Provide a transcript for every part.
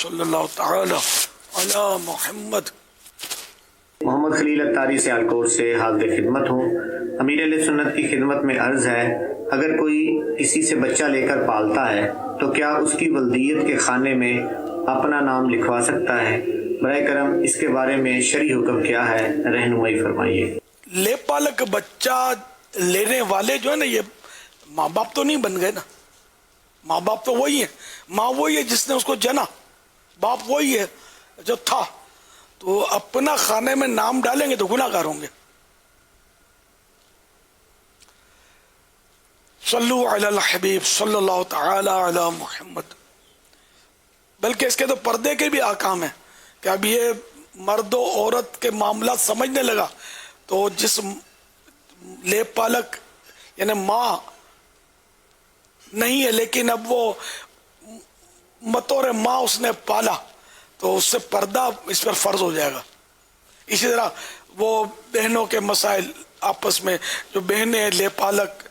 صلی اللہ تعالی علی محمد۔ محمد خلیل اتاری سیالکوٹ سے حاضر خدمت ہوں۔ امیر اہل سنت کی خدمت میں عرض ہے، اگر کوئی کسی سے بچہ لے کر پالتا ہے تو کیا اس کی ولدیت کے خانے میں اپنا نام لکھوا سکتا ہے؟ برائے کرم اس کے بارے میں شرعی حکم کیا ہے، رہنمائی فرمائیے۔ لے پالک بچہ لینے والے جو ہے نا، یہ ماں باپ تو نہیں بن گئے نا، ماں باپ تو وہی ہیں، ماں وہی ہے جس نے اس کو جنا، باپ وہی ہے جو تھا، تو اپنا خانے میں نام ڈالیں گے تو گناہ گار ہوں گے۔ صلو علی الحبیب صلی اللہ تعالی علی محمد۔ بلکہ اس کے تو پردے کے بھی احکام ہیں کہ اب یہ مرد و عورت کے معاملات سمجھنے لگا تو جس لے پالک یعنی ماں نہیں ہے لیکن اب وہ بطور ماں اس نے پالا تو اس سے پردہ اس پر فرض ہو جائے گا۔ اسی طرح وہ بہنوں کے مسائل آپس میں، جو بہنیں لے پالک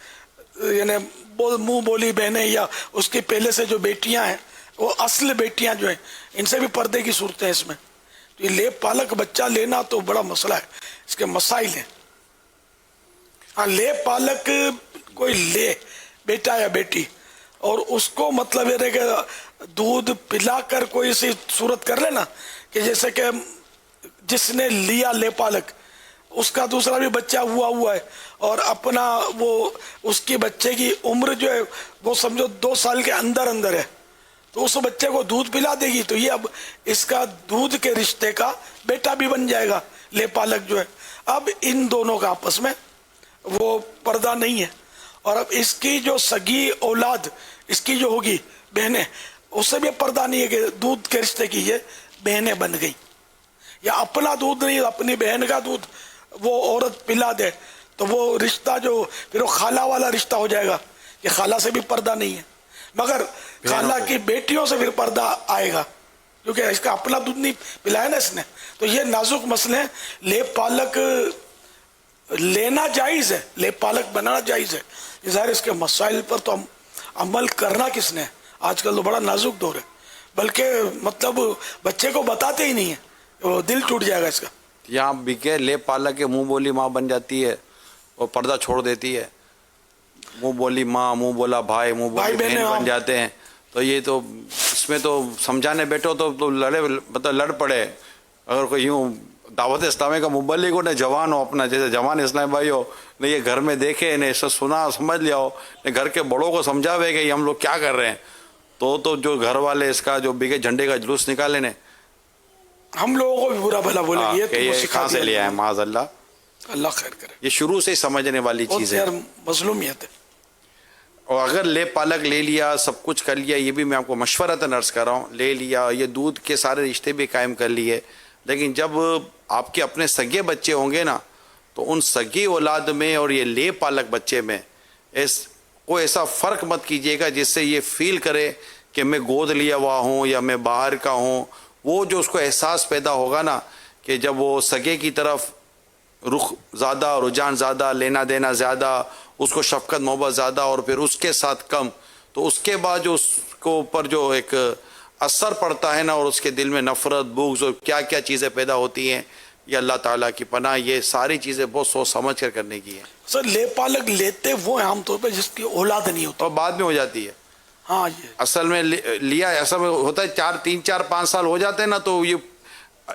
یعنی منہ بولی بہنیں یا اس کی پہلے سے جو بیٹیاں ہیں وہ اصل بیٹیاں جو ہیں، ان سے بھی پردے کی صورتیں اس میں۔ تو یہ لے پالک بچہ لینا تو بڑا مسئلہ ہے، اس کے مسائل ہیں۔ ہاں، لے پالک کوئی لے بیٹا یا بیٹی اور اس کو مطلب یہ رہے کہ دودھ پلا کر کوئی سی صورت کر لے نا، کہ جیسے کہ جس نے لیا لے پالک اس کا دوسرا بھی بچہ ہوا ہے اور اپنا وہ اس کی بچے کی عمر جو ہے وہ سمجھو 2 سال کے اندر ہے، تو اس بچے کو دودھ پلا دے گی تو یہ اب اس کا دودھ کے رشتے کا بیٹا بھی بن جائے گا لے پالک جو ہے۔ اب ان دونوں کا آپس میں وہ پردہ نہیں ہے، اور اب اس کی جو سگی اولاد اس کی جو ہوگی بہنیں، اس سے بھی پردہ نہیں ہے کہ دودھ کے رشتے کی یہ بہنیں بن گئی، یا اپنا دودھ نہیں اپنی بہن کا دودھ وہ عورت پلا دے تو وہ رشتہ جو پھر وہ خالہ والا رشتہ ہو جائے گا کہ خالہ سے بھی پردہ نہیں ہے، مگر خالہ کی بیٹیوں سے پھر پردہ آئے گا کیونکہ اس کا اپنا دودھ نہیں پلایا نا اس نے۔ تو یہ نازک مسئلے ہیں۔ لے پالک لینا جائز ہے، لے پالک بنانا جائز ہے، ظاہر اس کے مسائل پر تو عمل کرنا کس نے؟ آج کل تو بڑا نازک دور ہے، بلکہ مطلب بچے کو بتاتے ہی نہیں ہیں، وہ دل ٹوٹ جائے گا اس کا۔ یہاں بکے لے پالک کے منہ بولی ماں بن جاتی ہے اور پردہ چھوڑ دیتی ہے، منہ بولی ماں، منہ بولا بھائی، منہ بولی بہن بن جاتے ہیں، تو یہ تو اس میں تو سمجھانے بیٹھو تو لڑے، مطلب لڑ پڑے۔ اگر کوئی یوں دعوت اسلامی کا مبلغ ہو، نہ جوان ہو اپنا، جیسے جوان اسلام بھائی ہو، نہ یہ گھر میں دیکھے، نہ اسے سنا سمجھ لیا ہو، نہ گھر کے بڑوں کو سمجھاوے کہ یہ ہم لوگ کیا کر رہے ہیں، تو جو گھر والے اس کا جو بگے جھنڈے کا جلوس نکالے نے، ہم لوگوں کو بھی برا بھلا بولے یہ تو وہ کہاں سے لیا ہے، معاذ اللہ، اللہ خیر کرے۔ یہ شروع سے ہی سمجھنے والی چیز ہے۔ مظلومیت ہے۔ اور اگر لے پالک لے لیا، سب کچھ کر لیا، یہ بھی میں آپ کو مشورتاً عرض کر رہا ہوں، لے لیا، یہ دودھ کے سارے رشتے بھی قائم کر لیے، لیکن جب آپ کے اپنے سگے بچے ہوں گے نا، تو ان سگی اولاد میں اور یہ لے پالک بچے میں کوئی ایسا فرق مت کیجیے گا جس سے یہ فیل کرے کہ میں گود لیا ہوا ہوں یا میں باہر کا ہوں۔ وہ جو اس کو احساس پیدا ہوگا نا کہ جب وہ سگے کی طرف رخ زیادہ، رجحان زیادہ، لینا دینا زیادہ، اس کو شفقت محبت زیادہ، اور پھر اس کے ساتھ کم، تو اس کے بعد جو اس کو اوپر جو ایک اثر پڑتا ہے نا، اور اس کے دل میں نفرت، بغض اور کیا کیا چیزیں پیدا ہوتی ہیں، یہ اللہ تعالیٰ کی پناہ، یہ ساری چیزیں بہت سوچ سمجھ کر کرنے کی ہیں۔ سر لے پالک لیتے وہ ہیں عام طور پہ جس کی اولاد نہیں ہوتی، اور بعد میں ہو جاتی ہے۔ ہاں اصل میں لیا اصل میں ہوتا ہے 3 4 5 سال ہو جاتے ہیں نا، تو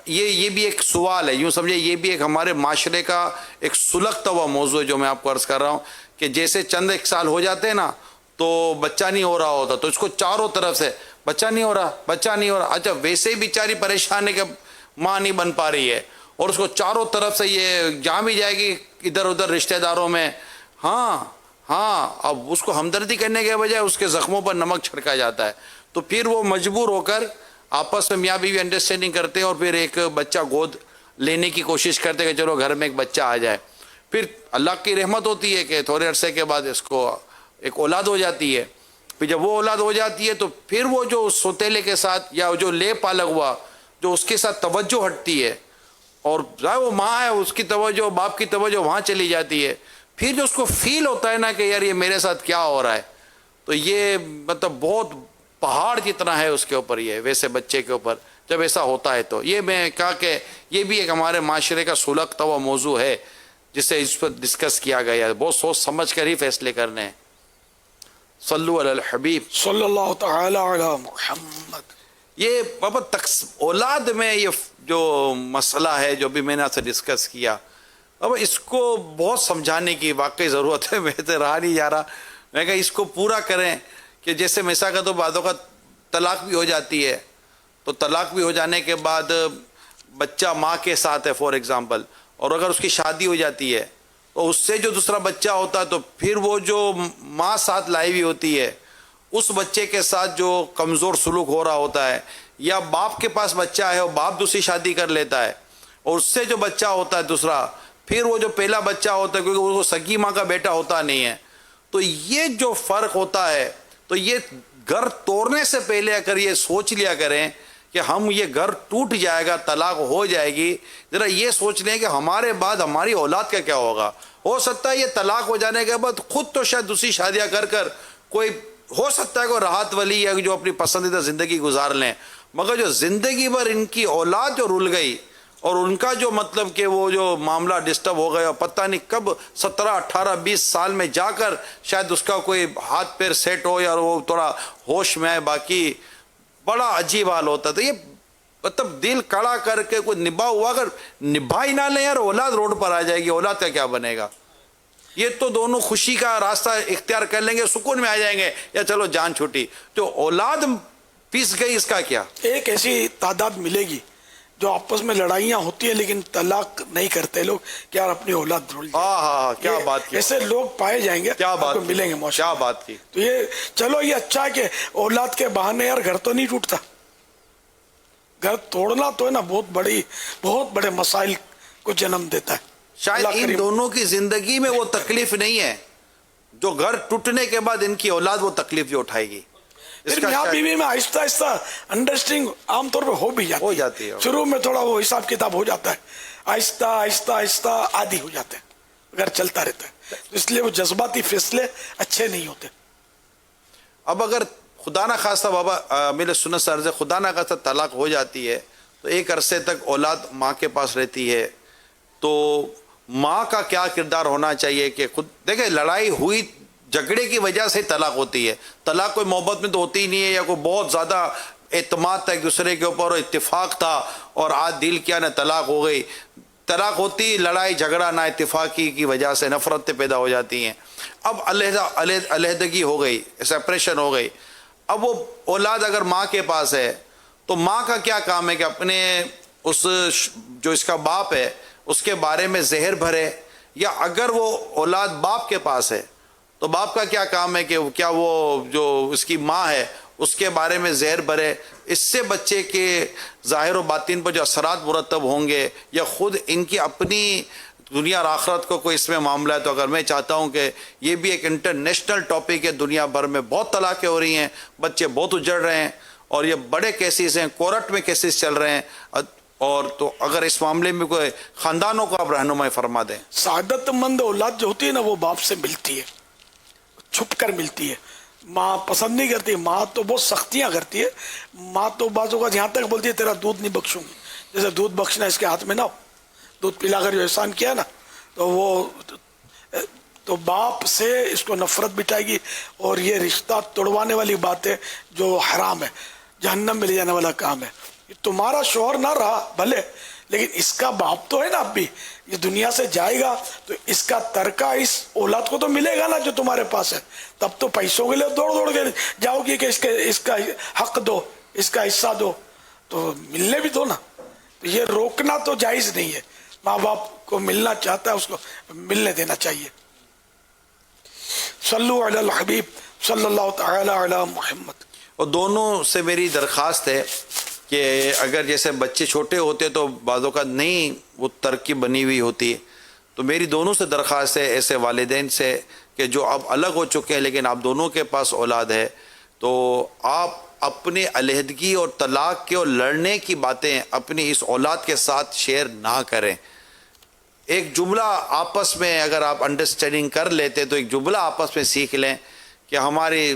یہ بھی ایک سوال ہے، یوں سمجھے یہ بھی ایک ہمارے معاشرے کا ایک سلگتا ہوا موضوع ہے جو میں آپ کو عرض کر رہا ہوں، کہ جیسے چند 1 سال ہو جاتے ہیں نا تو بچہ نہیں ہو رہا ہوتا، تو اس کو چاروں طرف سے بچہ نہیں ہو رہا، بچہ نہیں ہو رہا، اچھا ویسے ہی بیچاری پریشان ہے کہ ماں نہیں بن پا رہی ہے، اور اس کو چاروں طرف سے یہ جہاں بھی جائے گی ادھر ادھر رشتہ داروں میں، ہاں، اب اس کو ہمدردی کرنے کے بجائے اس کے زخموں پر نمک چھڑکا جاتا ہے، تو پھر وہ مجبور ہو کر آپس میں میاں بیوی انڈرسٹینڈنگ کرتے ہیں، اور پھر ایک بچہ گود لینے کی کوشش کرتے ہیں کہ چلو گھر میں ایک بچہ آ جائے۔ پھر اللہ کی رحمت ہوتی ہے کہ تھوڑے عرصے کے بعد اس کو ایک اولاد ہو جاتی ہے۔ پھر جب وہ اولاد ہو جاتی ہے تو پھر وہ جو سوتیلے کے ساتھ یا جو لے پالک ہوا جو اس کے ساتھ توجہ ہٹتی ہے، اور وہ ماں ہے اس کی توجہ، باپ کی توجہ وہاں چلی جاتی ہے، پھر جو اس کو فیل ہوتا ہے نا کہ یار یہ میرے ساتھ کیا ہو رہا ہے، تو یہ مطلب بہت پہاڑ جتنا ہے اس کے اوپر یہ ویسے بچے کے اوپر جب ایسا ہوتا ہے تو یہ میں کہا کہ یہ بھی ایک ہمارے معاشرے کا سلگتا ہوا موضوع ہے جسے اس پر ڈسکس کیا گیا ہے. بہت سوچ سمجھ کر ہی فیصلے کرنے ہیں. صلو علی الحبیب صلی اللہ تعالی علی محمد. یہ بابا اولاد میں یہ جو مسئلہ ہے جو بھی میں نے آپ سے ڈسکس کیا اب اس کو بہت سمجھانے کی واقعی ضرورت ہے. میں تو رہا نہیں جا رہا. میں کہا اس کو پورا کریں کہ جیسے مثال کا تو بعدوں کا طلاق بھی ہو جاتی ہے تو طلاق بھی ہو جانے کے بعد بچہ ماں کے ساتھ ہے فار ایگزامپل اور اگر اس کی شادی ہو جاتی ہے تو اس سے جو دوسرا بچہ ہوتا ہے تو پھر وہ جو ماں ساتھ لائی ہوئی ہوتی ہے اس بچے کے ساتھ جو کمزور سلوک ہو رہا ہوتا ہے یا باپ کے پاس بچہ ہے اور باپ دوسری شادی کر لیتا ہے اور اس سے جو بچہ ہوتا ہے دوسرا پھر وہ جو پہلا بچہ ہوتا ہے کیونکہ وہ سگی ماں کا بیٹا ہوتا نہیں ہے تو یہ جو فرق ہوتا ہے تو یہ گھر توڑنے سے پہلے اگر یہ سوچ لیا کریں کہ ہم یہ گھر ٹوٹ جائے گا طلاق ہو جائے گی ذرا یہ سوچ لیں کہ ہمارے بعد ہماری اولاد کا کیا ہوگا. ہو سکتا ہے یہ طلاق ہو جانے کے بعد خود تو شاید دوسری شادیاں کر کوئی ہو سکتا ہے کوئی راحت ولی یا جو اپنی پسندیدہ زندگی گزار لیں مگر جو زندگی بھر ان کی اولاد جو رل گئی اور ان کا جو مطلب کہ وہ جو معاملہ ڈسٹرب ہو گیا پتہ نہیں کب 17 18 20 سال میں جا کر شاید اس کا کوئی ہاتھ پیر سیٹ ہو یا وہ تھوڑا ہوش میں آئے باقی بڑا عجیب حال ہوتا. تو یہ مطلب دل کڑا کر کے کوئی نبھا ہوا اگر نبھا ہی نہ لیں یار اولاد روڈ پر آ جائے گی اولاد کا کیا بنے گا. یہ تو دونوں خوشی کا راستہ اختیار کر لیں گے سکون میں آ جائیں گے یا چلو جان چھوٹی. جو اولاد پیس گئی اس کا کیا. ایک ایسی تعداد ملے گی جو آپس میں لڑائیاں ہوتی ہیں لیکن طلاق نہیں کرتے لوگ کہ یار اپنی اولاد رول جائے. ہاں کیا بات کی. ایسے لوگ پائے جائیں گے کیا بات ملیں گے موشا. کیا بات کی. تو یہ چلو یہ اچھا ہے کہ اولاد کے بہانے یار گھر تو نہیں ٹوٹتا. گھر توڑنا تو ہے نا بہت بڑے مسائل کو جنم دیتا ہے. شاید ان دونوں کی زندگی میں وہ تکلیف نہیں ہے جو گھر ٹوٹنے کے بعد ان کی اولاد وہ تکلیف جو اٹھائے گی. میاں بیوی میں آہستہ آہستہ انڈرسٹینڈنگ عام طور پہ ہو جاتی ہے. شروع میں تھوڑا وہ حساب کتاب ہو جاتا ہے آہستہ آہستہ آہستہ عادی ہو جاتے ہیں اگر چلتا رہتا ہے. اس لیے وہ جذباتی فیصلے اچھے نہیں ہوتے. اب اگر خدا نہ خواستہ بابا میرے سنت سے عرض ہے خدا نہ خواستہ طلاق ہو جاتی ہے تو ایک عرصے تک اولاد ماں کے پاس رہتی ہے تو ماں کا کیا کردار ہونا چاہیے کہ خود دیکھیں لڑائی ہوئی جھگڑے کی وجہ سے طلاق ہوتی ہے. طلاق کوئی محبت میں تو ہوتی ہی نہیں ہے یا کوئی بہت زیادہ اعتماد تھا ایک دوسرے کے اوپر اور اتفاق تھا اور آج دل کیا نہ طلاق ہو گئی. طلاق ہوتی لڑائی جھگڑا نہ اتفاقی کی وجہ سے نفرتیں پیدا ہو جاتی ہیں. اب علیحدگی ہو گئی سیپریشن ہو گئی. اب وہ اولاد اگر ماں کے پاس ہے تو ماں کا کیا کام ہے کہ اپنے اس جو اس کا باپ ہے اس کے بارے میں زہر بھرے یا اگر وہ اولاد باپ کے پاس ہے تو باپ کا کیا کام ہے کہ کیا وہ جو اس کی ماں ہے اس کے بارے میں زہر بھرے. اس سے بچے کے ظاہر و باطن پر جو اثرات مرتب ہوں گے یا خود ان کی اپنی دنیا اور آخرت کو کوئی اس میں معاملہ ہے. تو اگر میں چاہتا ہوں کہ یہ بھی ایک انٹرنیشنل ٹاپک ہے دنیا بھر میں بہت طلاقیں ہو رہی ہیں بچے بہت اجڑ رہے ہیں اور یہ بڑے کیسز ہیں کورٹ میں کیسز چل رہے ہیں اور تو اگر اس معاملے میں کوئی خاندانوں کو آپ رہنمائی فرما دیں. سعادت مند اولاد جو ہوتی ہے نا وہ باپ سے ملتی ہے چھپ کر ملتی ہے. ماں پسند نہیں کرتی. ماں تو بہت سختیاں کرتی ہے. ماں تو بعض اوقات یہاں تک بولتی ہے تیرا دودھ نہیں بخشوں گی. جیسے دودھ بخشنا اس کے ہاتھ میں نہ ہو. دودھ پلا کر جو احسان کیا نا تو باپ سے اس کو نفرت بٹھائے گی اور یہ رشتہ توڑوانے والی بات ہے جو حرام ہے جہنم میں لے جانے والا کام ہے. تمہارا شوہر نہ رہا بھلے لیکن اس کا باپ تو ہے نا اب بھی یہ دنیا سے جائے گا تو اس کا ترکہ اس اولاد کو تو ملے گا نا جو تمہارے پاس ہے. تب تو پیسوں کے لیے دوڑ کے جاؤ گی کہ اس کا حق دو اس کا حصہ دو تو ملنے بھی دو نا. تو یہ روکنا تو جائز نہیں ہے. ماں باپ کو ملنا چاہتا ہے اس کو ملنے دینا چاہیے. صلو علی الحبیب صلی اللہ تعالی علی محمد. اور دونوں سے میری درخواست ہے کہ اگر جیسے بچے چھوٹے ہوتے تو بعض اوقات نہیں وہ ترکیب بنی ہوئی ہوتی ہے تو میری دونوں سے درخواست ہے ایسے والدین سے کہ جو اب الگ ہو چکے ہیں لیکن آپ دونوں کے پاس اولاد ہے تو آپ اپنی علیحدگی اور طلاق کے اور لڑنے کی باتیں اپنی اس اولاد کے ساتھ شیئر نہ کریں. ایک جملہ آپس میں اگر آپ انڈرسٹینڈنگ کر لیتے تو ایک جملہ آپس میں سیکھ لیں کہ ہماری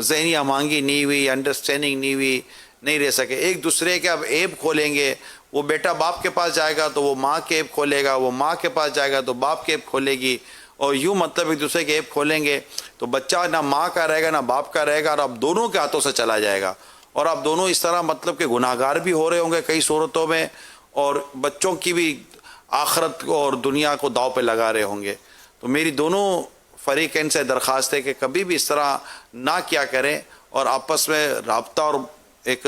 ذہنی ہمانگی نہیں ہوئی, انڈرسٹینڈنگ نہیں ہوئی, نہیں رہ سکے. ایک دوسرے کے اب ایب کھولیں گے, وہ بیٹا باپ کے پاس جائے گا تو وہ ماں کے ایب کھولے گا, وہ ماں کے پاس جائے گا تو باپ کے ایب کھولے گی, اور یوں مطلب ایک دوسرے کے ایب کھولیں گے تو بچہ نہ ماں کا رہے گا نہ باپ کا رہے گا, اور اب دونوں کے ہاتھوں سے چلا جائے گا, اور اب دونوں اس طرح مطلب کہ گناہ گار بھی ہو رہے ہوں گے کئی صورتوں میں, اور بچوں کی بھی آخرت اور دنیا کو داؤ پہ لگا رہے ہوں گے. تو میری دونوں فریقین سے درخواست ہے کہ کبھی بھی اس طرح نہ کیا کریں, اور آپس میں رابطہ اور ایک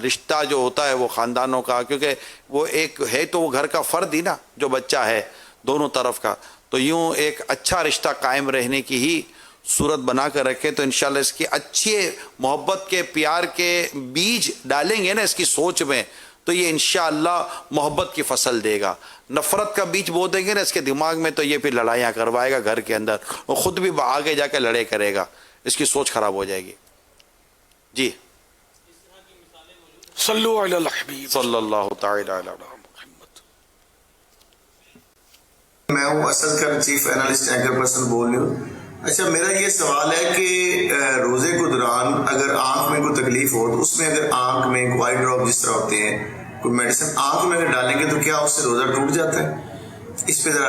رشتہ جو ہوتا ہے وہ خاندانوں کا, کیونکہ وہ ایک ہے تو وہ گھر کا فرد ہی نا جو بچہ ہے دونوں طرف کا, تو یوں ایک اچھا رشتہ قائم رہنے کی ہی صورت بنا کر رکھے تو انشاءاللہ اس کی اچھی محبت کے پیار کے بیج ڈالیں گے نا اس کی سوچ میں, تو یہ انشاءاللہ محبت کی فصل دے گا. نفرت کا بیج بو دیں گے نا اس کے دماغ میں تو یہ پھر لڑائیاں کروائے گا گھر کے اندر, وہ خود بھی آگے جا کے لڑے کرے گا, اس کی سوچ خراب ہو جائے گی. جی صلو علی الحبیب صلی اللہ تعالی علی محمد. میں ہوں اسد کر, چیف اینالسٹ اینکر پرسن بول رہی ہوں. اچھا, میرا یہ سوال ہے کہ روزے کے دوران اگر آنکھ میں کوئی تکلیف ہو تو اس میں اگر آنکھ میں کوئی آئی ڈراپ جس طرح ہوتے ہیں کوئی میڈیسن آنکھ میں اگر ڈالیں گے تو کیا اس سے روزہ ٹوٹ جاتا ہے؟ اس پہ ذرا